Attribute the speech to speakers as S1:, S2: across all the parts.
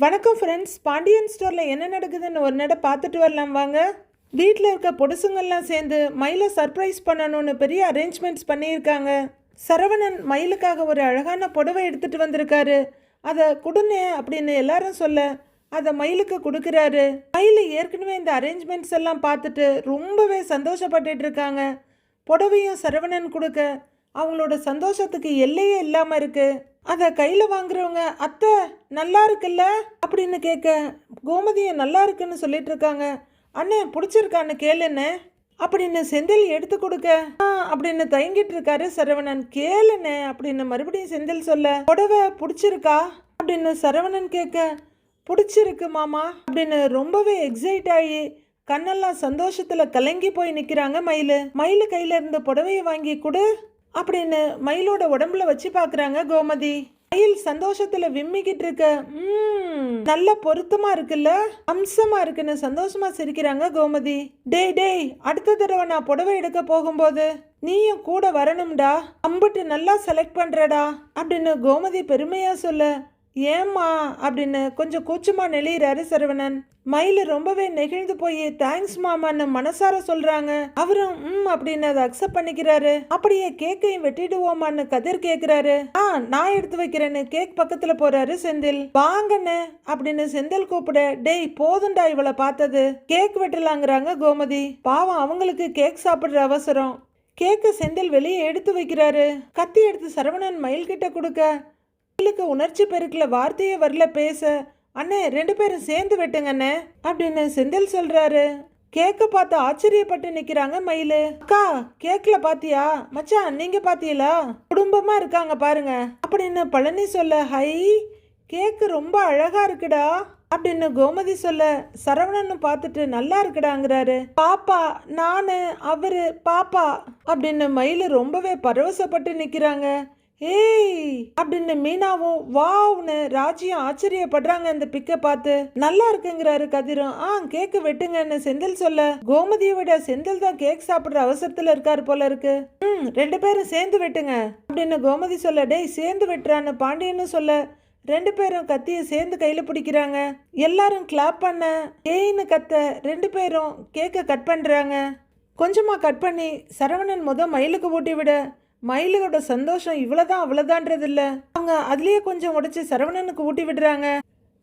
S1: வணக்கம் ஃப்ரெண்ட்ஸ். பாண்டியன் ஸ்டோரில் என்ன நடக்குதுன்னு ஒரு நட பார்த்துட்டு வரலாம் வாங்க. வீட்டில் இருக்க பொடுசுங்கள்லாம் சேர்ந்து மயிலை சர்ப்ரைஸ் பண்ணணும்னு பெரிய அரேஞ்ச்மெண்ட்ஸ் பண்ணியிருக்காங்க. சரவணன் மயிலுக்காக ஒரு அழகான புடவை எடுத்துகிட்டு வந்திருக்காரு. அதை கொடுங்க அப்படின்னு எல்லாரும் சொல்ல அதை மயிலுக்கு கொடுக்குறாரு. மயில் ஏற்கனவே இந்த அரேஞ்ச்மெண்ட்ஸ் எல்லாம் பார்த்துட்டு ரொம்பவே சந்தோஷப்பட்டுட்டு இருக்காங்க. புடவையும் சரவணன் கொடுக்க அவங்களோட சந்தோஷத்துக்கு எல்லையே இல்லாமல் இருக்கு. அதை கையில் வாங்குறவங்க அத்தை நல்லா இருக்குல்ல அப்படின்னு கேட்க கோமதியை நல்லா இருக்குன்னு சொல்லிட்டு இருக்காங்க. அண்ணே பிடிச்சிருக்கான்னு கேளுன்னு அப்படின்னு செந்தில் எடுத்து கொடுக்க அப்படின்னு தயங்கிட்டு இருக்காரு சரவணன். கேளுன்னு அப்படின்னு மறுபடியும் செந்தில் சொல்ல புடவை பிடிச்சிருக்கா அப்படின்னு சரவணன் கேட்க பிடிச்சிருக்கு மாமா அப்படின்னு ரொம்பவே எக்ஸைட் ஆகி கண்ணெல்லாம் சந்தோஷத்துல கலங்கி போய் நிக்கிறாங்க. மயிலு கையில இருந்து புடவையை வாங்கி கொடு அப்படின்னு மயிலோட உடம்புல வச்சு பாக்குறாங்க கோமதி. மயில் சந்தோஷத்துல விம்மிக்கிட்டு இருக்க நல்ல பொருத்தமா இருக்குல்ல, அம்சமா இருக்குன்னு சந்தோஷமா சிரிக்கிறாங்க கோமதி. டேய் அடுத்த தடவை நான் புடவை எடுக்க போகும்போது நீயும் கூட வரணும்டா, அம்புட்டு நல்லா செலக்ட் பண்றடா அப்படின்னு கோமதி பெருமையா சொல்ல ஏம்மா அப்படின்னு கொஞ்சம் கூச்சமா நெளிகிறாரு சரவணன். மயில் ரொம்பவே நெகிழ்ந்து போய் தேங்க்ஸ் மாமான்னு மனசார சொல்றாங்க. அவரும் அப்படின்னு அதை அக்செப்ட் பண்ணிக்கிறாரு. அப்படியே கேக்கையும் வெட்டிடுவோமான்னு கதிர் கேக்குறாரு. நான் எடுத்து வைக்கிறேன்னு கேக் பக்கத்துல போறாரு செந்தில். வாங்கன்னு அப்படின்னு செந்தில் கூப்பிட டேய் போதுண்டா இவளை பார்த்தது, கேக் வெட்டலாங்கிறாங்க கோமதி. பாவம் அவங்களுக்கு கேக் சாப்பிடுற அவசரம். கேக்கு செந்தில் வெளியே எடுத்து வைக்கிறாரு. கத்தி எடுத்து சரவணன் மயில் கிட்ட கொடுக்க மயிலுக்கு உணர்ச்சி பெருக்கல வார்த்தையே வரல பேச. அண்ணே 2 பேரும் சேர்ந்து வெட்டுங்கண்ணே அப்படின்னு செந்தில் சொல்றாரு. கேக்க பார்த்து ஆச்சரியப்பட்டு நிக்கிறாங்க மயிலு. அக்கா கேக்ல பாத்தியா, மச்சான் நீங்க பாத்தீங்களா, குடும்பமா இருக்காங்க பாருங்க அப்படின்னு பழனி சொல்ல ஹை கேக்கு ரொம்ப அழகா இருக்குடா அப்படின்னு கோமதி சொல்ல சரவணன் பார்த்துட்டு நல்லா இருக்குடாங்கிறாரு. பாப்பா நானு அவரு பாப்பா அப்படின்னு மயிலு ரொம்பவே பரவசப்பட்டு நிக்கிறாங்க. ஏய் அப்படின்னு மீனாவும் வாவ்னு ராஜியும் ஆச்சரியப்படுறாங்க இந்த பிக்க பார்த்து. நல்லா இருக்குங்கிறாரு கதிரும். கேக்கு வெட்டுங்கன்னு செந்தில் சொல்ல கோமதியை விட செந்தில் தான் கேக் சாப்பிடுற அவசரத்துல இருக்காரு போல இருக்கு. 2 பேரும் சேர்ந்து வெட்டுங்க அப்படின்னு கோமதி சொல்ல டேய் சேர்ந்து வெட்டுறான்னு பாண்டியன்னு சொல்ல 2 பேரும் கத்திய சேர்ந்து கையில பிடிக்கிறாங்க. எல்லாரும் கிளாப் பண்ண ஏன்னு கத்த 2 பேரும் கேக்க கட் பண்றாங்க. கொஞ்சமா கட் பண்ணி சரவணன் மயிலுக்கு ஊட்டி விட மயிலோட சந்தோஷம் இவ்வளவுதான் அவ்வளவுதான்றது இல்ல, அவங்க அதுலயே கொஞ்சம் உடைச்சு சரவணனுக்கு ஊட்டி விடுறாங்க.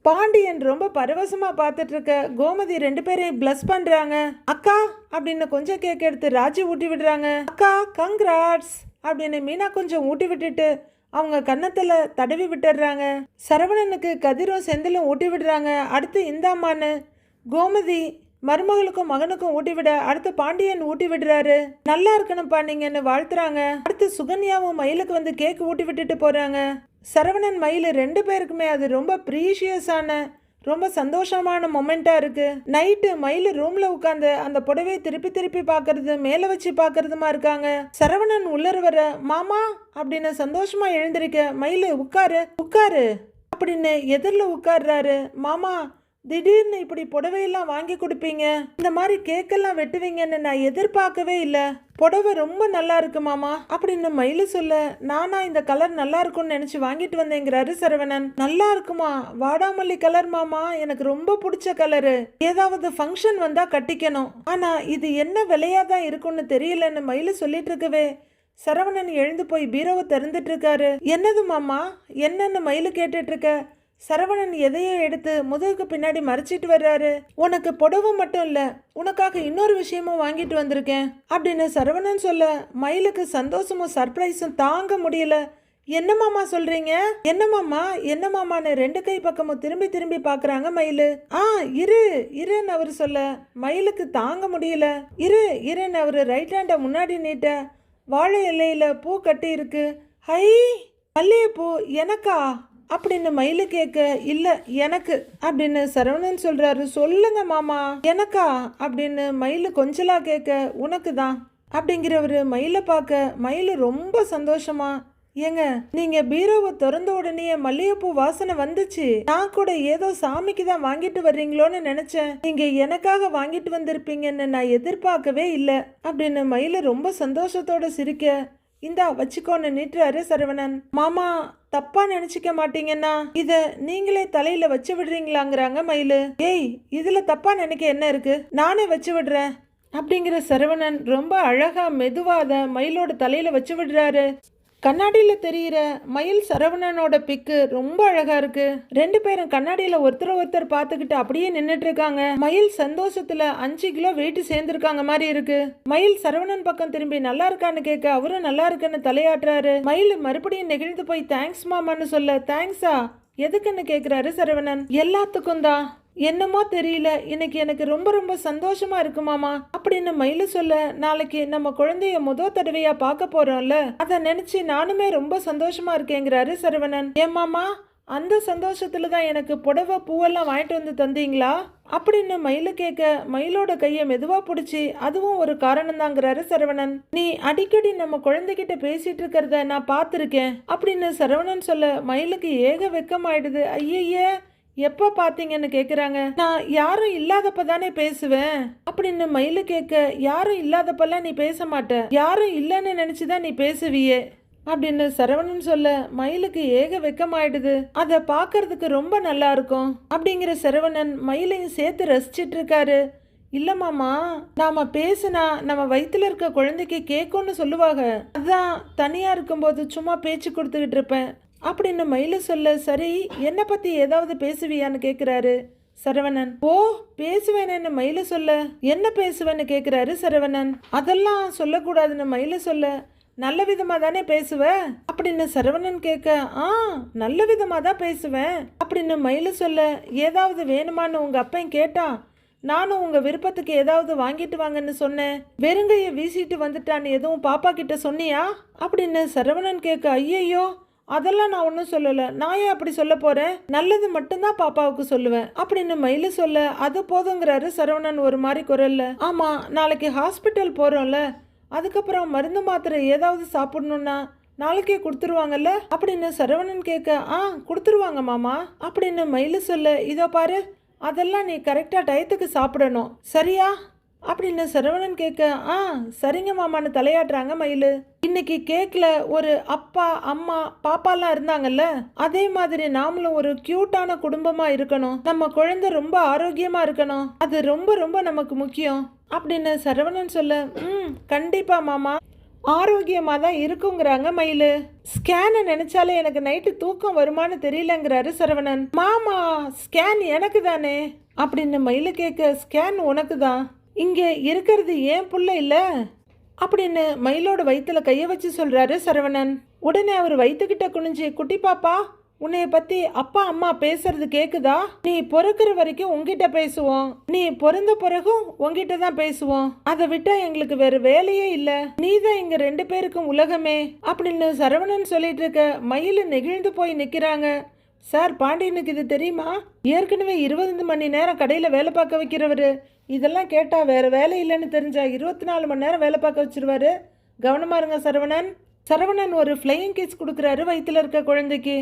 S1: பாண்டியன் ரொம்ப பரவசமா பார்த்துட்டு இருக்க கோமதி 2 பேரையும் பிளஸ் பண்றாங்க. அக்கா அப்படின்னு கொஞ்சம் கேக் எடுத்து ராஜி ஊட்டி விடுறாங்க. அக்கா கங்க்ராட்ஸ் அப்படின்னு மீனா கொஞ்சம் ஊட்டி விட்டுட்டு அவங்க கன்னத்துல தடவி விட்டுடுறாங்க. சரவணனுக்கு கதிரும் செந்திலும் ஊட்டி விடுறாங்க. அடுத்து இந்தாமான்னு கோமதி மருமகளுக்கும் மகனுக்கும் ஊட்டி விட அடுத்து பாண்டியன் ஊட்டி விடுறாரு. நல்லா இருக்கணும்ப்பா நீங்கன்னு வாழ்த்துறாங்க. அடுத்து சுகன்யாவும் மயிலுக்கு வந்து கேக் ஊட்டி விட்டுட்டு போறாங்க. சரவணன் மயில் 2 பேருக்குமே அது ரொம்ப ப்ரீஷியஸான ரொம்ப சந்தோஷமான மொமெண்டா இருக்கு. நைட்டு மயில் ரூம்ல உட்காந்து அந்த புடவையை திருப்பி திருப்பி பாக்குறது மேல வச்சு பாக்குறதுமா இருக்காங்க. சரவணன் உள்ளர வர மாமா அப்படின்னு சந்தோஷமா எழுந்திருக்க மயில் உட்காரு உட்காரு அப்படின்னு எதிரில் உட்கார்றாரு. மாமா திடீர்னு இப்படி புடவையெல்லாம் வாங்கி கொடுப்பீங்க, இந்த மாதிரி கேக்கெல்லாம் வெட்டுவீங்கன்னு நான் எதிர்பார்க்கவே இல்லை. புடவை ரொம்ப நல்லா இருக்கு மாமா அப்படின்னு மயிலு சொல்ல நானா இந்த கலர் நல்லா இருக்கும்னு நினைச்சு வாங்கிட்டு வந்தேங்கிறாரு சரவணன். நல்லா இருக்குமா, வாடாமல்லி கலர் மாமா, எனக்கு ரொம்ப பிடிச்ச கலரு, ஏதாவது ஃபங்க்ஷன் வந்தா கட்டிக்கணும், ஆனா இது என்ன விலையாதான் இருக்கும்னு தெரியலன்னு மயிலு சொல்லிட்டு இருக்கவே சரவணன் எழுந்து போய் பீரோவை திறந்துட்டு இருக்காரு. என்னது மாமா என்னன்னு மயிலு கேட்டுட்டு இருக்க சரவணன் எதையோ எடுத்து முதுகுக்கு பின்னாடி மறைச்சிட்டு வர்றாரு. உனக்கு புடவை மட்டும் இல்ல, உனக்காக இன்னொரு விஷயமும் வாங்கிட்டு வந்திருக்கேன் அப்படின்னு சரவணன் சொல்ல மயிலுக்கு சந்தோஷமும் சர்ப்ரைஸும் தாங்க முடியல. என்ன மாமா சொல்றீங்க, என்ன மாமான்னு 2 கை பக்கமும் திரும்பி திரும்பி பாக்குறாங்க மயிலு. இருன்னு அவரு சொல்ல மயிலுக்கு தாங்க முடியல. இருன்னு அவரு ரைட் ஹேண்ட முன்னாடி நீட்ட வாழை இலையில பூ கட்டி இருக்கு. ஹை மல்லிகைப்பூ எனக்கா அப்படின்னு மயிலு கேட்க இல்ல எனக்கு அப்படின்னு சரவணன் சொல்றாரு. சொல்லுங்க மாமா எனக்கா அப்படின்னு மயிலு கொஞ்சலா கேட்க உனக்கு தான் அப்படிங்கிறவரு மயிலை பார்க்க மயிலு ரொம்ப சந்தோஷமா ஏங்க நீங்க பீரோவை திறந்த உடனே மல்லிகைப்பூ வாசனை வந்துச்சு, நான் கூட ஏதோ சாமிக்கு தான் வாங்கிட்டு வர்றீங்களோன்னு நினைச்சேன், நீங்க எனக்காக வாங்கிட்டு வந்திருப்பீங்கன்னு நான் எதிர்பார்க்கவே இல்லை அப்படின்னு மயில ரொம்ப சந்தோஷத்தோட சிரிக்க இந்தா வச்சுக்கோன்னு நீட்டுறாரு சரவணன். மாமா தப்பா நினைச்சுக்க மாட்டீங்கன்னா இத நீங்களே தலையில வச்சு விடுறீங்களாங்கிறாங்க மயிலு. ஏய், இதுல தப்பா நினைக்க என்ன இருக்கு, நானே வச்சு விடுறேன் அப்படிங்கிற சரவணன் ரொம்ப அழகா மெதுவாத மயிலோட தலையில வச்சு விடுறாரு. கண்ணாடியில தெரியிற மயில் சரவணனோட பிக்கு ரொம்ப அழகா இருக்கு. ரெண்டு பேரும் கண்ணாடியில ஒருத்தர் பார்த்துக்கிட்டு அப்படியே நின்னுட்டு இருக்காங்க. மயில் சந்தோஷத்துல 5 கிலோ வெயிட் சேர்ந்திருக்காங்க மாதிரி இருக்கு. மயில் சரவணன் பக்கம் திரும்பி நல்லா இருக்கான்னு கேட்க அவரும் நல்லா இருக்குன்னு தலையாட்டுறாரு. மயில் மறுபடியும் நெகிழ்ந்து போய் தேங்க்ஸ் மாமான்னு சொல்ல, தேங்க்ஸா எதுக்குன்னு கேக்குறாரு சரவணன். எல்லாத்துக்கும் தான், என்னமோ தெரியல, இன்னைக்கு எனக்கு ரொம்ப ரொம்ப சந்தோஷமா இருக்கு மாமா அப்படின்னு மயிலு சொல்ல, நாளைக்கு நம்ம குழந்தைய முதல் தடவையா பார்க்க போறோம்ல, அதை நினைச்சு நானுமே ரொம்ப சந்தோஷமா இருக்கேங்கிறாரு சரவணன். ஏன் மாமா, அந்த சந்தோஷத்துல தான் எனக்கு புடவை பூவெல்லாம் வாங்கிட்டு வந்து தந்தீங்களா அப்படின்னு மயிலு கேட்க, மயிலோட கையை மெதுவா பிடிச்சி அதுவும் ஒரு காரணம் தாங்கிறாரு சரவணன். நீ அடிக்கடி நம்ம குழந்தைகிட்ட பேசிட்டு இருக்கிறத நான் பார்த்துருக்கேன் அப்படின்னு சரவணன் சொல்ல, மயிலுக்கு ஏக வெக்கமாயிடுது. ஐய, எப்ப பாத்தீங்கன்னு கேக்குறாங்க. நான் யாரும் இல்லாதப்ப தானே பேசுவேன் அப்படின்னு மயிலு கேட்க, யாரும் இல்லாதப்பெல்லாம் நீ பேச மாட்ட, யாரும் இல்லைன்னு நினைச்சுதான் நீ பேசுவியே அப்படின்னு சரவணன் சொல்ல, மயிலுக்கு ஏக வெக்கமாயிடுது. அதை பாக்குறதுக்கு ரொம்ப நல்லா இருக்கும் அப்படிங்கிற சரவணன் மயிலையும் சேர்த்து ரசிச்சிட்டு இருக்காரு. இல்ல மாமா, நாம பேசுனா நம்ம வயிற்றுல இருக்க குழந்தைக்கு கேட்கும்னு சொல்லுவாங்க, அதான் தனியா இருக்கும்போது சும்மா பேச்சு கொடுத்துக்கிட்டு இருப்பேன் அப்படின்னு மயிலு சொல்ல, சரி என்னை பத்தி ஏதாவது பேசுவியான்னு கேக்குறாரு சரவணன். ஓ, பேசுவேன்னு மயிலு சொல்ல, என்ன பேசுவேன்னு கேக்குறாரு சரவணன். அதெல்லாம் சொல்லக்கூடாதுன்னு மயிலு சொல்ல, நல்ல விதமா தானே பேசுவ அப்படின்னு சரவணன் கேட்க, நல்ல விதமா தான் பேசுவேன் அப்படின்னு மயிலு சொல்ல, ஏதாவது வேணுமான்னு உங்க அப்பன் கேட்டான், நானும் உங்க விருப்பத்துக்கு ஏதாவது வாங்கிட்டு வாங்கன்னு சொன்னேன், வெறுங்கைய வீசிட்டு வந்துட்டான்னு எதுவும் பாப்பா கிட்ட சொன்னியா அப்படின்னு சரவணன் கேட்க, ஐயையோ அதெல்லாம் நான் ஒன்றும் சொல்லலை, நான் ஏன் அப்படி சொல்ல போறேன், நல்லது மட்டும்தான் பாப்பாவுக்கு சொல்லுவேன் அப்படின்னு மயிலு சொல்ல, அது போதுங்கிறாரு சரவணன் ஒரு மாதிரி குரல்ல. ஆமா, நாளைக்கு ஹாஸ்பிட்டல் போறோம்ல, அதுக்கப்புறம் மருந்து மாத்திரை ஏதாவது சாப்பிடணும்னா நாளைக்கே கொடுத்துருவாங்கல்ல அப்படின்னு சரவணன் கேட்க, கொடுத்துருவாங்க மாமா அப்படின்னு மயிலு சொல்ல, இதோ பாரு, அதெல்லாம் நீ கரெக்டா டயத்துக்கு சாப்பிடணும், சரியா அப்படின்னு சரவணன் கேட்க, சரிங்க மாமான்னு தலையாட்டுறாங்க மயிலு. இன்னைக்கு கேக்ல ஒரு அப்பா அம்மா பாப்பாலாம் இருந்தாங்கல்ல, அதே மாதிரி நாமளும் ஒரு கியூட்டான குடும்பமா இருக்கணும், நம்ம குழந்தை ரொம்ப ஆரோக்கியமா இருக்கணும், அது ரொம்ப ரொம்ப நமக்கு முக்கியம் அப்படின்னு சரவணன் சொல்ல, கண்டிப்பா மாமா, ஆரோக்கியமா தான் இருக்குங்கிறாங்க மயிலு. ஸ்கேனை நினைச்சாலே எனக்கு நைட்டு தூக்கம் வருமானு தெரியலங்கிறாரு சரவணன். மாமா, ஸ்கேன் எனக்கு தானே அப்படின்னு மயிலு கேட்க, ஸ்கேன் உனக்கு தான், இங்க இருக்கிறது ஏன் புள்ள இல்ல அப்படின்னு மயிலோட வயிற்றுல கைய வச்சு சொல்றாரு சரவணன். உடனே அவர் வயிற்றுக்கிட்ட குனிஞ்சு, குட்டி பாப்பா, உன்னைய பத்தி அப்பா அம்மா பேசுறது கேக்குதா, நீ பொறுக்கிற வரைக்கும் உங்ககிட்ட பேசுவோம், நீ பொருந்த பிறகும் உங்ககிட்ட தான் பேசுவோம், அதை விட்டா எங்களுக்கு வேற வேலையே இல்ல, நீதான் எங்க 2 பேருக்கும் உலகமே அப்படின்னு சரவணன் சொல்லிட்டு இருக்க, மயிலு நெகிழ்ந்து போய் நிக்கிறாங்க. சார், பாண்டியனுக்கு இது தெரியுமா, ஏற்கனவே 20 மணி நேரம் கடையில் வேலை பார்க்க வைக்கிறவரு, இதெல்லாம் கேட்டால் வேறு வேலை இல்லைன்னு தெரிஞ்சா 24 மணி நேரம் வேலை பார்க்க வச்சிருவாரு, கவனமா இருங்க சரவணன். சரவணன் ஒரு ஃப்ளையிங் கிஸ் கொடுக்குறாரு வயிற்றுல இருக்க குழந்தைக்கு.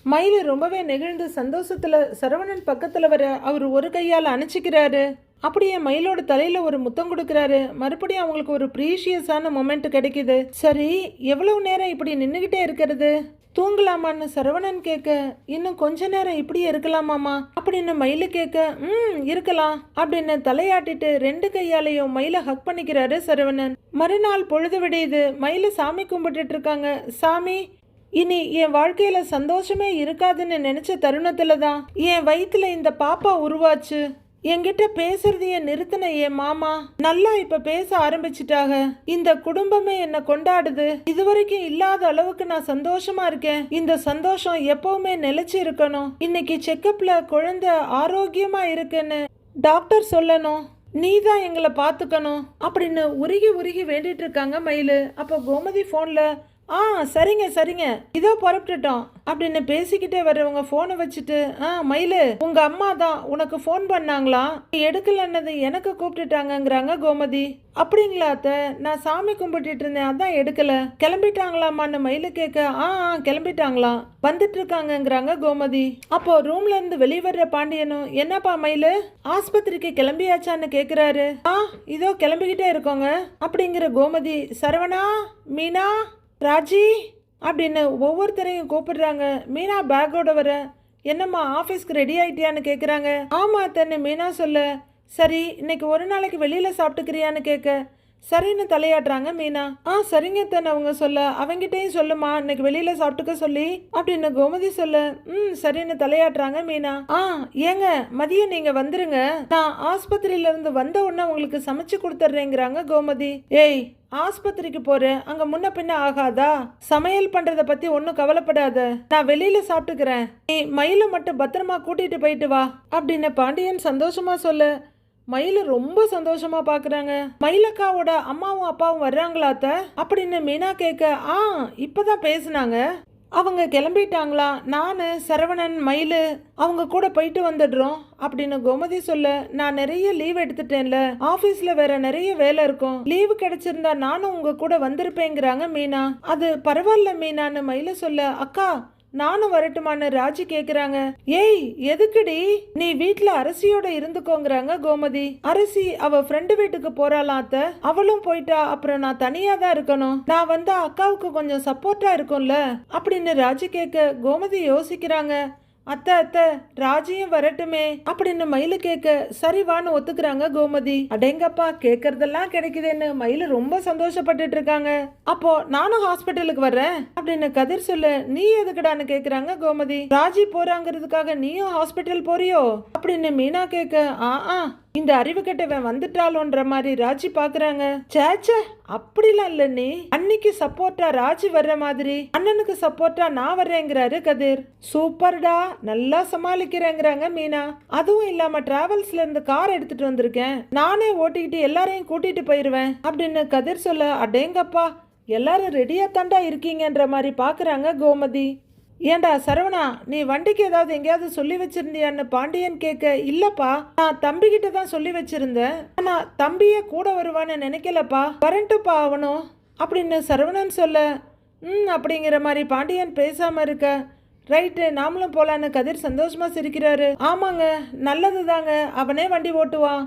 S1: மயில் ரொம்பவே நெகிழ்ந்து சந்தோஷத்துல சரவணன் பக்கத்துல வர அவர் ஒரு கையால் அணைச்சிக்கிறாரு. அப்படியே மயிலோட தலையில ஒரு முத்தம் கொடுக்கறாரு. மறுபடியும் அவங்களுக்கு ஒரு ப்ரீஷியஸான மொமெண்ட் கிடைக்குது. சரி, எவ்வளவு நேரம் இப்படி நின்றுகிட்டே இருக்கிறது, தூங்கலாமான்னு சரவணன் கேட்க, இன்னும் கொஞ்ச நேரம் இப்படியே இருக்கலாமாமா அப்படின்னு மயிலு கேட்க, இருக்கலாம் அப்படின்னு தலையாட்டிட்டு 2 கையாலையும் மயிலை ஹக் பண்ணிக்கிறாரு சரவணன். மறுநாள் பொழுது விடையுது. மயில சாமி கும்பிட்டுட்டு இருக்காங்க. சாமி, இனி என் வாழ்க்கையில சந்தோஷமே இருக்காதுன்னு நினைச்ச தருணத்துல தான் என் வயிற்றுல இந்த பாப்பா உருவாச்சு. என்கிட்ட பேசுறதைய நிறுத்தின என் மாமா நல்லா இப்ப பேச ஆரம்பிச்சிட்டாங்க. இந்த குடும்பமே என்ன கொண்டாடுது. இதுவரைக்கும் இல்லாத அளவுக்கு நான் சந்தோஷமா இருக்கேன். இந்த சந்தோஷம் எப்பவுமே நிலைச்சு இருக்கணும். இன்னைக்கு செக்கப்ல குழந்தை ஆரோக்கியமா இருக்குன்னு டாக்டர் சொல்லணும். நீ தான் எங்களை பாத்துக்கணும் அப்படின்னு உருகி உருகி வேண்டிட்டு இருக்காங்க மயிலு. அப்போ கோமதி போன்ல, சரிங்க சரிங்க, இதோ புறப்பட்டுட்டோம் அப்படின்னு பேசிக்கிட்டே வர்றவங்க போனை வச்சுட்டு, மயிலு, உங்க அம்மா தான் உனக்கு போன் பண்ணாங்களா, எடுக்கலன்னது எனக்கு கூப்பிட்டுட்டாங்கிறாங்க கோமதி. அப்படிங்களா அத்தை, நான் சாமி கும்பிட்டுட்டு இருந்தேன், அதான் எடுக்கல. கிளம்பிட்டாங்களாமான்னு மயிலு கேட்க, கிளம்பிட்டாங்களாம், வந்துட்டு இருக்காங்கிறாங்க கோமதி. அப்போ ரூம்ல இருந்து வெளியே வர்ற பாண்டியனும், என்னப்பா மயிலு, ஆஸ்பத்திரிக்கு கிளம்பியாச்சான்னு கேக்குறாரு. இதோ கிளம்பிக்கிட்டே இருக்கோங்க அப்படிங்கிற கோமதி. சரவணா, மீனா, ராஜி அப்படின்னு ஒவ்வொருத்தரையும் கூப்பிடுறாங்க. மீனா பேக்கோட வர, என்னம்மா ஆஃபீஸ்க்கு ரெடி ஆயிட்டியான்னு கேட்குறாங்க. ஆமா அத்தன்னு மீனா சொல்ல, சரி இன்னைக்கு ஒரு நாளைக்கு வெளியில் சாப்பிட்டுக்கிறியான்னு கேட்க, சரின்னு தலையாட்டுறாங்க மீனா. சரிங்க தன் அவங்க சொல்ல, அவங்கிட்டையும் சொல்லுமா இன்னைக்கு வெளியில சாப்பிட்டுக்க சொல்லி அப்படின்னு கோமதி சொல்ல, சரின்னு தலையாட்டுறாங்க மீனா. ஏங்க மதியம் நீங்க வந்துருங்க, நான் ஆஸ்பத்திரியில இருந்து வந்த உடனே உங்களுக்கு சமைச்சு கொடுத்துட்றேங்கிறாங்க கோமதி. ஏய் ஆஸ்பத்திரிக்கு போறேன், அங்க முன்ன பின்ன ஆகாதா? சமையல் பண்றத பத்தி ஒன்னும் கவலைப்படாத, நான் வெளியில சாப்பிட்டுக்கிறேன், நீ மயில மட்டும் பத்திரமா கூட்டிட்டு போயிட்டு வா அப்படின்னு பாண்டியன் சந்தோஷமா சொல்ல, மயில ரொம்ப சந்தோஷமா பாக்குறாங்க. மயிலக்காவோட அம்மாவும் அப்பாவும் வர்றாங்களாத்த அப்படின்னு மீனா கேட்க, இப்பதான் பேசுனாங்க, அவங்க கிளம்பிட்டாங்களா, நானு சரவணன் மயிலு அவங்க கூட போயிட்டு வந்துடுறோம் அப்படின்னு கோமதி சொல்ல, நான் நிறைய லீவ் எடுத்துட்டேன்ல, ஆபீஸ்ல வேற நிறைய வேலை இருக்கும், லீவு கிடைச்சிருந்தா நானும் உங்க கூட வந்திருப்பேங்கிறாங்க மீனா. அது பரவாயில்ல மீனான்னு மயில சொல்ல, அக்கா நானும் வரட்டுமான்னு ராஜி கேக்குறாங்க. ஏய் எதுக்குடி, நீ வீட்டுல அரசியோட இருந்துக்கோங்கிறாங்க கோமதி. அரசி அவ ஃப்ரெண்டு வீட்டுக்கு போறாளாம் அத்தை, அவளும் போயிட்டா அப்புறம் நான் தனியா தான் இருக்கணும், நான் வந்தா அக்காவுக்கு கொஞ்சம் சப்போர்ட்டா இருக்கும்ல அப்படின்னு ராஜி கேட்க, கோமதி யோசிக்கிறாங்க. அத்தை அத்தை ராஜியும் வரட்டுமே அப்படின்னு மயிலு கேட்க, சரிவான்னு ஒத்துக்கிறாங்க கோமதி. அடேங்கப்பா கேட்கறதெல்லாம் கிடைக்குதுன்னு மயிலு ரொம்ப சந்தோஷப்பட்டுட்டு இருக்காங்க. அப்போ நானும் ஹாஸ்பிட்டலுக்கு வர்றேன் அப்படின்னு கதிர் சொல்ல, நீ எதுக்குடான்னு கேக்குறாங்க கோமதி. ராஜி போறாங்கிறதுக்காக நீயும் ஹாஸ்பிட்டல் போறியோ அப்படின்னு மீனா கேட்க, இந்த அறிவு கெட்டவன் வந்துட்டாலோன்ற மாதிரி ராஜி பாக்குறாங்க. சேச்சே அப்படிலாம் இல்ல, நீ அன்னைக்கு சப்போர்ட்டா ராஜி வர்ற மாதிரி அண்ணனுக்கு சப்போர்ட்டா நான் வர்றேங்கிறாரு கதிர். சூப்பர்டா நல்லா சமாளிக்கிறேங்கிறாங்க மீனா. அதுவும் இல்லாம டிராவல்ஸ்ல இருந்து கார் எடுத்துட்டு வந்திருக்கேன், நானே ஓட்டிக்கிட்டு எல்லாரையும் கூட்டிட்டு போயிருவேன் அப்படின்னு கதிர் சொல்ல, அடேங்கப்பா எல்லாரும் ரெடியா தாண்டா இருக்கீங்கன்ற மாதிரி பாக்குறாங்க கோமதி. ஏண்டா சரவணா நீ வண்டிக்கு ஏதாவது எங்கேயாவது சொல்லி வச்சிருந்தியான்னு பாண்டியன் கேட்க, இல்லப்பா நான் தம்பி கிட்ட தான் சொல்லி வச்சிருந்தேன், ஆனா தம்பியே கூட வருவான்னு நினைக்கலப்பா, வரட்டுப்பா அவனும் அப்படின்னு சரவணன் சொல்ல, அப்படிங்கிற மாதிரி பாண்டியன் பேசாம இருக்க, ரைட்டு நாமளும் போலான்னு கதிர் சந்தோஷமா சிரிக்கிறாரு. ஆமாங்க நல்லது தாங்க, அவனே வண்டி ஓட்டுவான்.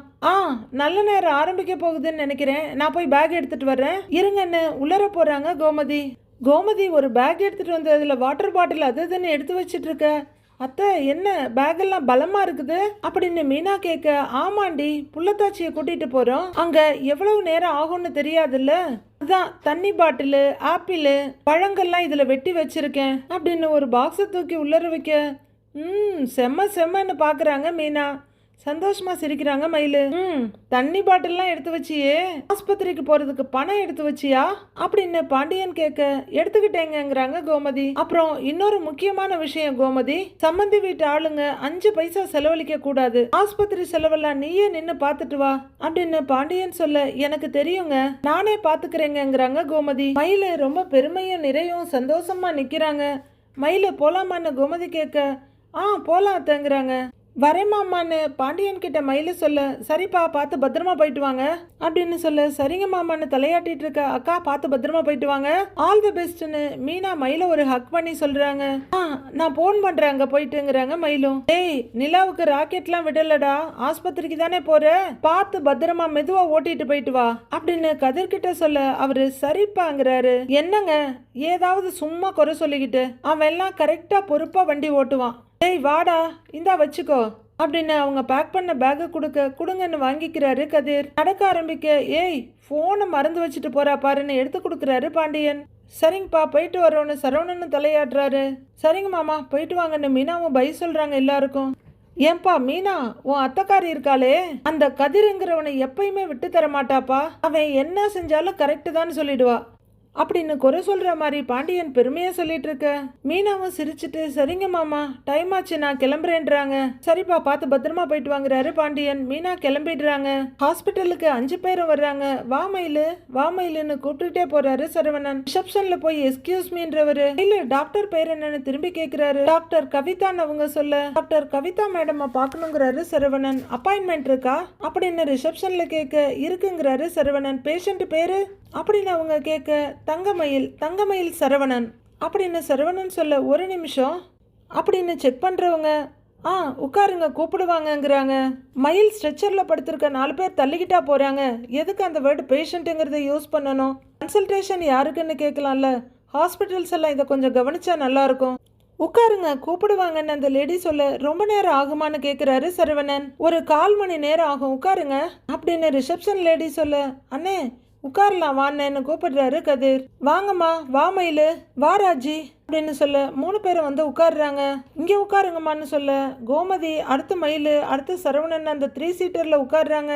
S1: நல்ல நேரம் ஆரம்பிக்க போகுதுன்னு நினைக்கிறேன், நான் போய் பேக் எடுத்துட்டு வர்றேன் இருங்கன்னு உள்ளர போறாங்க கோமதி. கோமதி ஒரு பேக் எடுத்துட்டு வந்து அதில் வாட்டர் பாட்டில் அது இதுன்னு எடுத்து வச்சிட்டு இருக்க, அத்தை என்ன பேக்கெல்லாம் பலமா இருக்குது அப்படின்னு மீனா கேட்க, ஆமாண்டி புள்ளத்தாச்சியை கூட்டிட்டு போறோம், அங்க எவ்வளவு நேரம் ஆகும்னு தெரியாதுல்ல, அதான் தண்ணி பாட்டிலு ஆப்பிள் பழங்கள்லாம் இதுல வெட்டி வச்சிருக்கேன் அப்படின்னு ஒரு பாக்ஸை தூக்கி உள்ளர வைக்க, செம்மன்னு பாக்குறாங்க மீனா. சந்தோஷமா சிரிக்கிறாங்க மயிலு. தண்ணி பாட்டில்லாம் எடுத்து வச்சியே, ஆஸ்பத்திரிக்கு போறதுக்கு பணம் எடுத்து வச்சியா அப்படின்னு பாண்டியன் கேட்க, எடுத்துக்கிட்டேங்கிறாங்க கோமதி. அப்புறம் இன்னொரு முக்கியமான விஷயம் கோமதி, சம்பந்தி வீட்டு ஆளுங்க 5 பைசா செலவழிக்க கூடாது, ஆஸ்பத்திரி செலவெல்லாம் நீயே நின்னு பாத்துட்டு வா அப்படின்னு பாண்டியன் சொல்ல, எனக்கு தெரியுங்க நானே பாத்துக்கிறேங்கிறாங்க கோமதி. மயிலு ரொம்ப பெருமையும் நிறையும் சந்தோஷமா நிக்கிறாங்க. மயிலு போலாமான்னு கோமதி கேட்க, போலாம் அத்தங்கிறாங்க. வரேமாமான்னு பாண்டியன் கிட்ட மயில சொல்ல, சரிப்பா பார்த்து பத்திரமா போயிட்டு வாங்க அப்படின்னு சொல்ல, சரிங்க மாமான்னு தலையாட்டிட்டு இருக்க, அக்கா பார்த்து பத்திரமா போயிட்டு வாங்க, ஆல் தி பெஸ்ட்னு மீனா மயில ஒரு ஹக் பண்ணி சொல்றாங்க. நான் போன் பண்றேன் அங்க போயிட்டுங்கிறாங்க மயிலும். டேய் நிலாவுக்கு ராக்கெட்லாம் விடலடா, ஆஸ்பத்திரிக்கு தானே போற, பார்த்து பத்திரமா மெதுவா ஓட்டிட்டு போயிட்டு வா அப்படின்னு கதிர்கிட்ட சொல்ல, அவரு சரிப்பாங்கிறாரு. என்னங்க ஏதாவது சும்மா குறை சொல்லிக்கிட்டு, அவன் எல்லாம் கரெக்டா பொறுப்பா வண்டி ஓட்டுவான், டேய் வாடா இந்தா வச்சுக்கோ அப்படின்னு அவங்க பேக் பண்ண பேக்கை கொடுங்கன்னு வாங்கிக்கிறாரு கதிர். நடக்க ஆரம்பிக்க, ஏய் போனை மறந்து வச்சுட்டு போறா பாருன்னு எடுத்து கொடுக்குறாரு பாண்டியன். சரிங்கப்பா போயிட்டு வரோன்னு சரவணன்னு தலையாடுறாரு. சரிங்க மாமா போயிட்டு வாங்கன்னு மீனாவும் பை சொல்றாங்க எல்லாருக்கும். ஏன்பா மீனா உன் அத்தைக்காரி இருக்காளே, அந்த கதிருங்கிறவனை எப்பயுமே விட்டு தர மாட்டாப்பா, அவன் என்ன செஞ்சாலும் கரெக்டு தான் சொல்லிடுவா அப்படின்னு குறை சொல்ற மாதிரி பாண்டியன் பெருமையா சொல்லிட்டு இருக்க, மீனாவும் சிரிச்சுட்டு சரிங்க மாமா டைம் ஆச்சு நான் கிளம்புறேன்றாங்க. சரிப்பா பார்த்து பத்திரமா போயிட்டு வாங்குறாரு பாண்டியன். மீனா கிளம்பிடுறாங்க. ஹாஸ்பிட்டலுக்கு 5 பேரும் வர்றாங்க. வா மயிலுன்னு கூப்பிட்டுட்டே போறாரு சரவணன். ரிசப்ஷன்ல போய் எஸ்கியூஸ் மீன்றவரு, இல்ல டாக்டர் பேர் என்னன்னு திரும்பி கேக்குறாரு. டாக்டர் கவிதான்னு அவங்க சொல்ல, டாக்டர் கவிதா மேடம் பாக்கணுங்கிறாரு சரவணன். அப்பாயின்மெண்ட் இருக்கா அப்படின்னு ரிசப்ஷன்ல கேட்க, இருக்குங்கிறாரு சரவணன். பேஷண்ட் பேரு அப்படின்னு அவங்க கேட்க, தங்கமயில் சரவணன் அப்படின்னு சரவணன் சொல்ல, ஒரு நிமிஷம் அப்படின்னு செக் பண்றவங்க, உட்காருங்க கூப்பிடுவாங்கங்கிறாங்க. மயில் ஸ்ட்ரெச்சர்ல படுத்திருக்க 4 பேர் தள்ளிக்கிட்டா போறாங்க, எதுக்கு அந்த வேர்டு பேஷண்ட்டுங்கிறத யூஸ் பண்ணணும், கன்சல்டேஷன் யாருக்குன்னு கேட்கலாம்ல, ஹாஸ்பிட்டல்ஸ் எல்லாம் இதை கொஞ்சம் கவனிச்சா நல்லா இருக்கும். உட்காருங்க, கூப்பிடுவாங்கன்னு அந்த லேடி சொல்ல ரொம்ப நேரம் ஆகுமான்னு கேட்குறாரு சரவணன். ஒரு 1/4 மணி நேரம் ஆகும், உட்காருங்க அப்படின்னு ரிசப்ஷன் லேடி சொல்ல, அண்ணே உட்காரலாம் வான்னு கூப்பிடுறாரு கதிர். வாங்கம்மா, வா மயிலு, வா ராஜி அப்படின்னு சொல்ல 3 பேரும் வந்து உட்காடுறாங்க. இங்கே உட்காருங்கம்மான்னு சொல்ல கோமதி, அடுத்து மயிலு, அடுத்து சரவணன் அந்த 3 சீட்டர்ல உட்காடுறாங்க.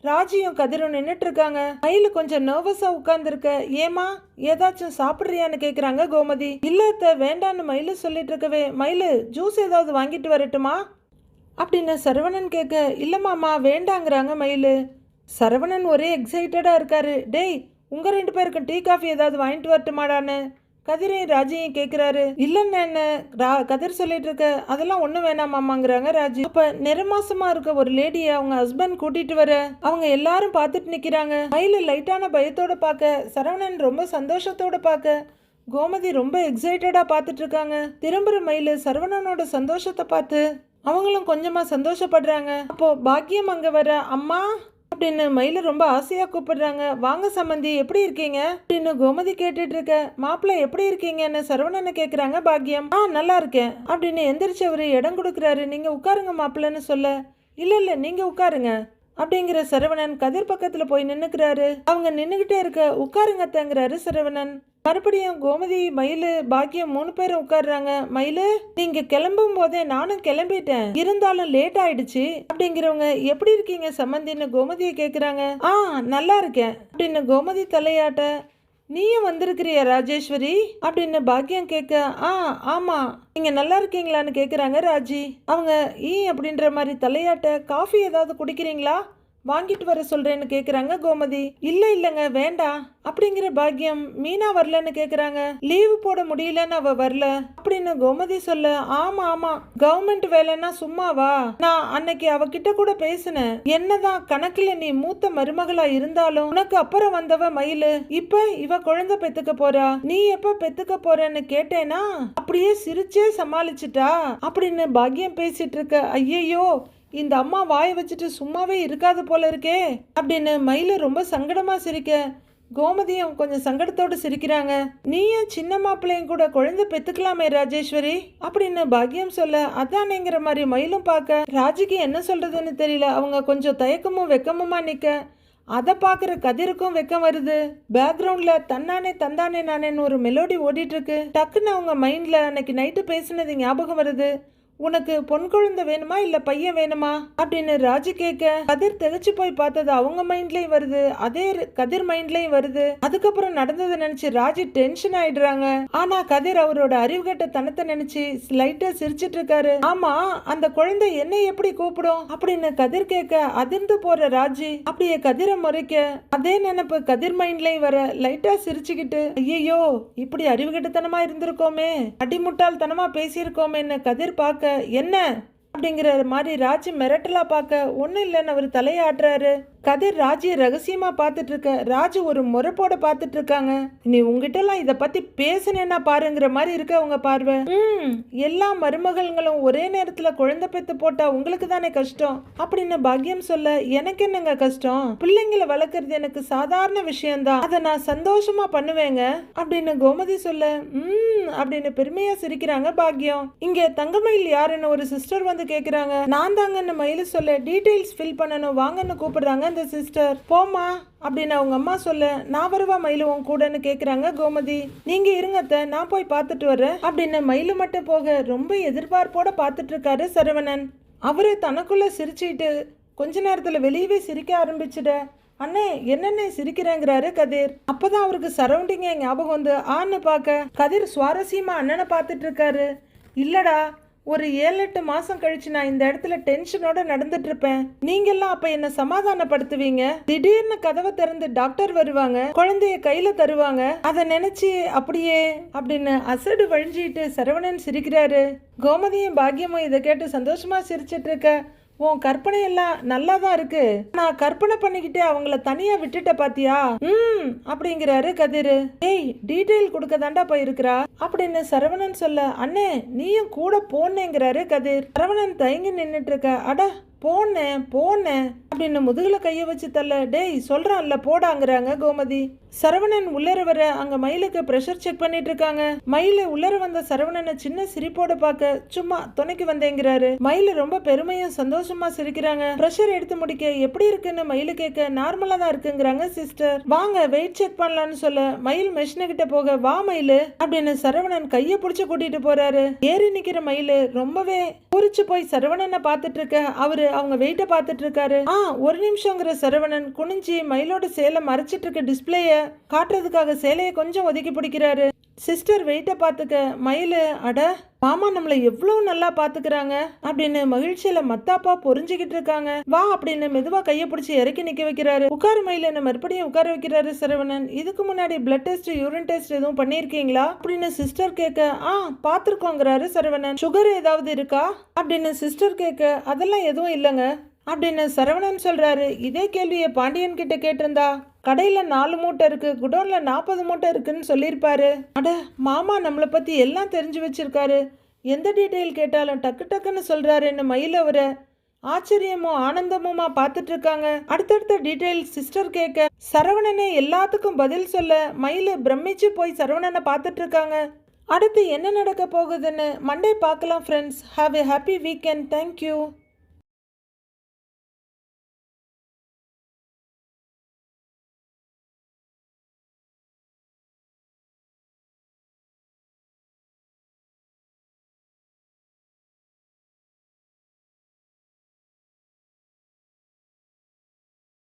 S1: ராஜியும் கதிரும் நின்றுட்டு இருக்காங்க. மயிலு கொஞ்சம் நர்வஸா உட்கார்ந்துருக்க. ஏமா ஏதாச்சும் சாப்பிட்றியான்னு கேட்குறாங்க கோமதி. இல்லத்த வேண்டான்னு மயிலு சொல்லிட்டு இருக்கவே, மயிலு ஜூஸ் ஏதாவது வாங்கிட்டு வரட்டுமா அப்படின்னு சரவணன் கேட்க, இல்லம்மாம்மா வேண்டாங்கிறாங்க மயிலு. சரவணன் ஒரே எக்ஸைட்டடாக இருக்காரு. டேய், உங்கள் 2 பேருக்கும் டீ காஃபி ஏதாவது வாங்கிட்டு வரட்டுமாடான்னு கதிரையும் ராஜியும் கேட்குறாரு. இல்லைன்னு என்ன கதிர் சொல்லிட்டு இருக்க, அதெல்லாம் ஒன்றும் வேணாமாங்கிறாங்க ராஜி. அப்போ நிறமாசமாக இருக்க ஒரு லேடியை அவங்க ஹஸ்பண்ட் கூட்டிட்டு வர அவங்க எல்லாரும் பார்த்துட்டு நிற்கிறாங்க. மயிலு லைட்டான பயத்தோட பார்க்க, சரவணன் ரொம்ப சந்தோஷத்தோட பார்க்க, கோமதி ரொம்ப எக்ஸைட்டடாக பார்த்துட்டு இருக்காங்க. திரும்புற மயிலு சரவணனோட சந்தோஷத்தை பார்த்து அவங்களும் கொஞ்சமாக சந்தோஷப்படுறாங்க. அப்போ பாக்கியம் அங்கே வர, அம்மா அப்படின்னு மயில ரொம்ப ஆசையா கூப்பிடுறாங்க. வாங்க சம்மந்தி, எப்படி இருக்கீங்க அப்படின்னு கோமதி கேட்டுட்டு இருக்க. மாப்பிள்ளை எப்படி இருக்கீங்கன்னு சரவணனை கேட்குறாங்க பாக்கியம். நல்லா இருக்கேன் அப்படின்னு எந்திரிச்சவரு இடம் கொடுக்குறாரு. நீங்க உட்காருங்க மாப்பிள்ளைன்னு சொல்ல, இல்ல நீங்க உட்காருங்க அப்படிங்கிற சரவணன் கதிர் பக்கத்துல போய் நின்னுக்கிறாரு. அவங்க நின்னுகிட்டே இருக்க, உட்காருங்க தங்குறாரு சரவணன். மறுபடியும் கோமதி, மயிலு, பாக்கியம் 3 பேரும் உட்காடுறாங்க. மயிலு, நீங்க கிளம்பும் போதே நானும் கிளம்பிட்டேன், இருந்தாலும் லேட் ஆயிடுச்சு அப்படிங்கிறவங்க, எப்படி இருக்கீங்க சம்மந்தின்னு கோமதியை கேக்குறாங்க. நல்லா இருக்கேன் அப்படின்னு கோமதி தலையாட்ட, நீயும் வந்திருக்கிறியா ராஜேஸ்வரி அப்படின்னு பாக்கியம் கேட்க, ஆமா நீங்க நல்லா இருக்கீங்களான்னு கேக்குறாங்க ராஜி. அவங்க அப்படின்ற மாதிரி தலையாட்ட, காஃபி ஏதாவது குடிக்கிறீங்களா, வாங்கிட்டு வர சொல்றேன்னு கேக்குறாங்க கோமதி. இல்லைங்க வேண்டாம் அப்படிங்கிற பாக்கியம். மீனா வரலன்னு கேக்குறாங்க. லீவு போட முடியலன்னு அவ வரல அப்படின்னு கோமதி சொல்ல, ஆமா கவர்மெண்ட் வேலைன்னா சும்மாவா, நான் அன்னைக்கு அவகிட்ட கூட பேசினேன். என்னதான் கணக்குல நீ மூத்த மருமகளா இருந்தாலும் உனக்கு அப்புறம் வந்தவ மயிலு, இப்ப இவ குழந்தை பெத்துக்க போறா, நீ எப்ப பெத்துக்க போறன்னு கேட்டேனா அப்படியே சிரிச்சே சமாளிச்சுட்டா அப்படின்னு பாக்கியம் பேசிட்டு இருக்க. ஐயையோ, இந்த அம்மா வாயை வச்சுட்டு சும்மாவே இருக்காது போல இருக்கே அப்படின்னு மயில ரொம்ப சங்கடமா சிரிக்க, கோமதியும் கொஞ்சம் சங்கடத்தோடு சிரிக்கிறாங்க. நீயும் சின்ன மாப்பிள்ளையும் கூட குழந்தை பெத்துக்கலாமே ராஜேஸ்வரி அப்படின்னு பாக்கியம் சொல்ல, அதானேங்கிற மாதிரி மயிலும் பார்க்க ராஜிக்கு என்ன சொல்றதுன்னு தெரியல. அவங்க கொஞ்சம் தயக்கமும் வெக்கமுமா நிக்க, அதை பார்க்குற கதிருக்கும் வெக்கம் வருது. பேக்ரவுண்ட்ல தன்னானே தந்தானே நானேன்னு ஒரு மெலோடி ஓடிட்டு இருக்கு. டக்குன்னு அவங்க மைண்ட்ல அன்னைக்கு நைட்டு பேசினது ஞாபகம் வருது. உனக்கு பொன் குழந்தை வேணுமா இல்ல பையன் வேணுமா அப்படின்னு ராஜி கேட்க, கதிர் திகச்சு போய் பார்த்தது அவங்க மைண்ட்லயும் வருது, அதே கதிர் மைண்ட்லயும் வருது. அதுக்கப்புறம் நடந்ததை நினைச்சு ராஜி டென்ஷன் ஆயிடுறாங்க. ஆனா கதிர் அவரோட அறிவுகட்ட தனத்தை நினைச்சு லைட்டா சிரிச்சிட்டு இருக்காரு. ஆமா, அந்த குழந்தை என்ன எப்படி கூப்பிடும் அப்படின்னு கதிர் கேட்க அதிர்ந்து போற ராஜி அப்படியே கதிரை முறைக்க, அதே நினைப்பு கதிர் மைண்ட்லயும் வர லைட்டா சிரிச்சுக்கிட்டு, ஐயோ இப்படி அறிவுகட்டத்தனமா இருந்திருக்கோமே, அடிமுட்டாள்தனமா பேசியிருக்கோமேன்னு கதிர் பார்க்க, என்ன அப்படிங்கிற மாதிரி ராஜி மிரட்டலா பார்க்க, ஒன்னும் இல்லைன்னு அவர் தலையாட்டுறாரு. கதிர் ராஜியை ரகசியமா பார்த்துட்டு இருக்க, ராஜு ஒரு முறைப்போட பார்த்துட்டு இருக்காங்க. நீ உங்ககிட்ட எல்லாம் இதை பத்தி பேசுனேன்னா பாருங்கிற மாதிரி இருக்க அவங்க பார்வை. எல்லா மருமகள்களும் ஒரே நேரத்துல குழந்தை பெத்து போட்டா உங்களுக்கு தானே கஷ்டம் அப்படின்னு பாக்கியம் சொல்ல, எனக்கு என்னங்க கஷ்டம், பிள்ளைங்களை வளர்க்கறது எனக்கு சாதாரண விஷயம்தான், அதை நான் சந்தோஷமா பண்ணுவேங்க அப்படின்னு கோமதி சொல்ல, அப்படின்னு பெருமையா சிரிக்கிறாங்க பாக்கியம். இங்க தங்கமயில் யாருன்னு ஒரு சிஸ்டர் வந்து கேக்குறாங்க. நான் தாங்கன்னு மயிலு சொல்ல, டீடைல்ஸ் ஃபில் பண்ணணும் வாங்கன்னு கூப்பிடுறாங்க அந்த சிஸ்டர். போமா அப்படின்னு அவங்க அம்மா சொல்ல, நான் வருவா மயிலு உன் கூடன்னு கேக்குறாங்க கோமதி. நீங்க இருங்கத்த, நான் போய் பார்த்துட்டு வரேன் அப்படின்னு மயிலு மட்டும் போக ரொம்ப எதிர்பார்ப்போட பார்த்துட்டு இருக்காரு சரவணன். அவரு தனக்குள்ள சிரிச்சுட்டு கொஞ்ச நேரத்துல வெளியவே சிரிக்க ஆரம்பிச்சுட. அண்ணே என்னென்ன சிரிக்கிறேங்கிறாரு கதிர். அப்பதான் அவருக்கு சரௌண்டிங்க ஞாபகம் வந்து ஆன்னு பார்க்க கதிர் சுவாரஸ்யமா அண்ணனை பார்த்துட்டு இருக்காரு. இல்லடா, ஒரு 7-8 மாசம் கழிச்சு நான் இந்த இடத்துல டென்ஷனோட நடந்துட்டு இருப்பேன், நீங்க எல்லாம் அப்ப என்ன சமாதானப்படுத்துவீங்க, திடீர்னு கதவை திறந்து டாக்டர் வருவாங்க, குழந்தைய கையில தருவாங்க, அதை நினைச்சு அப்படியே அப்படின்னு அசடு வழிஞ்சிட்டு சரவணன் சிரிக்கிறாரு. கோமதியும் பாக்கியமும் இதை கேட்டு சந்தோஷமா சிரிச்சிட்டு இருக்க, உன் கற்பனை எல்லாம் நல்லா தான் இருக்கு, நான் கற்பனை பண்ணிக்கிட்டே அவங்கள தனியா விட்டுட்ட பாத்தியா அப்படிங்கிறாரு கதிரு. ஏய், டீடைல் கொடுக்க தாண்டா போயிருக்கிறா அப்படின்னு சரவணன் சொல்ல, அண்ணே நீயும் கூட போனேங்கிறாரு கதிர். சரவணன் தயங்கி நின்னுட்டு இருக்க, அட போனேன் அப்படின்னு முதுகுல கைய வச்சு தள்ள, டேய் சொல்றான்ல போடாங்கிறாங்க கோமதி. சரவணன் உள்ளர வர அங்க மயிலுக்கு பிரஷர் செக் பண்ணிட்டு இருக்காங்க. மயில உள்ளர வந்த சரவணனை சின்ன சிரிப்போட பார்க்க சும்மா துணைக்கு வந்தேங்கிறாரு. மயில ரொம்ப பெருமையும் சந்தோஷமா சிரிக்கிறாங்க. பிரஷர் எடுத்து முடிக்க எப்படி இருக்குன்னு மயிலு கேட்க நார்மலா தான் இருக்குங்கிறாங்க சிஸ்டர். வாங்க வெயிட் செக் பண்ணலாம்னு சொல்ல மயில் மெஷின கிட்ட போக, வா மயிலு அப்படின்னு சரவணன் கைய புடிச்சு கூட்டிட்டு போறாரு. ஏறி நிக்கிற மயிலு ரொம்பவே பூரிச்சு போய் சரவணனை பார்த்துட்டு இருக்க அவரு அவங்க வெயிட்ட பார்த்துட்டு இருக்காரு. ஒரு நிமிஷங்கிற சரவணன் குனிஞ்சி மயிலோட சேலை மறைச்சிட்டு இருக்க டிஸ்பிளேய காட்டுறதுக்காக சேலையை கொஞ்சம் ஒதுக்கி பிடிக்கிறாரு. சிஸ்டர் வெயிட்ட பார்த்துக்க மயிலு, அட மாமா நம்மளை எவ்வளவு நல்லா பாத்துக்கிறாங்க அப்படின்னு மகிழ்ச்சியில மத்தாப்பா பொறிஞ்சுக்கிட்டு இருக்காங்க. வா அப்படின்னு மெதுவா கைய பிடிச்சி இறக்கி நிக்க வைக்கிறாரு. உட்காரு மயில மறுபடியும் உட்கார வைக்கிறாரு சரவணன். இதுக்கு முன்னாடி பிளட் டெஸ்ட் யூரின் டெஸ்ட் எதுவும் பண்ணிருக்கீங்களா அப்படின்னு சிஸ்டர் கேட்க, பாத்துருக்கோங்கிறாரு சரவணன். சுகர் ஏதாவது இருக்கா அப்படின்னு சிஸ்டர் கேட்க, அதெல்லாம் எதுவும் இல்லைங்க அப்படின்னு சரவணன் சொல்றாரு. இதே கேள்வியை பாண்டியன் கிட்ட கேட்டிருந்தா கடையில 4 மூட்டை இருக்கு, குடோன்ல 40 மூட்டை இருக்குன்னு சொல்லியிருப்பாரு. அட மாமா நம்மளை பத்தி எல்லாம் தெரிஞ்சு வச்சிருக்காரு, எந்த டீட்டெயில் கேட்டாலும் டக்கு டக்குன்னு சொல்றாருன்னு மயில அவரை ஆச்சரியமும் ஆனந்தமுமா பார்த்துட்டு இருக்காங்க. அடுத்தடுத்த டீட்டெயில் சிஸ்டர் கேட்க சரவணனே எல்லாத்துக்கும் பதில் சொல்ல மயில பிரமிச்சு போய் சரவணனை பார்த்துட்டு இருக்காங்க. அடுத்து என்ன நடக்க போகுதுன்னு மண்டே பார்க்கலாம் friends. Have a happy weekend. Thank you.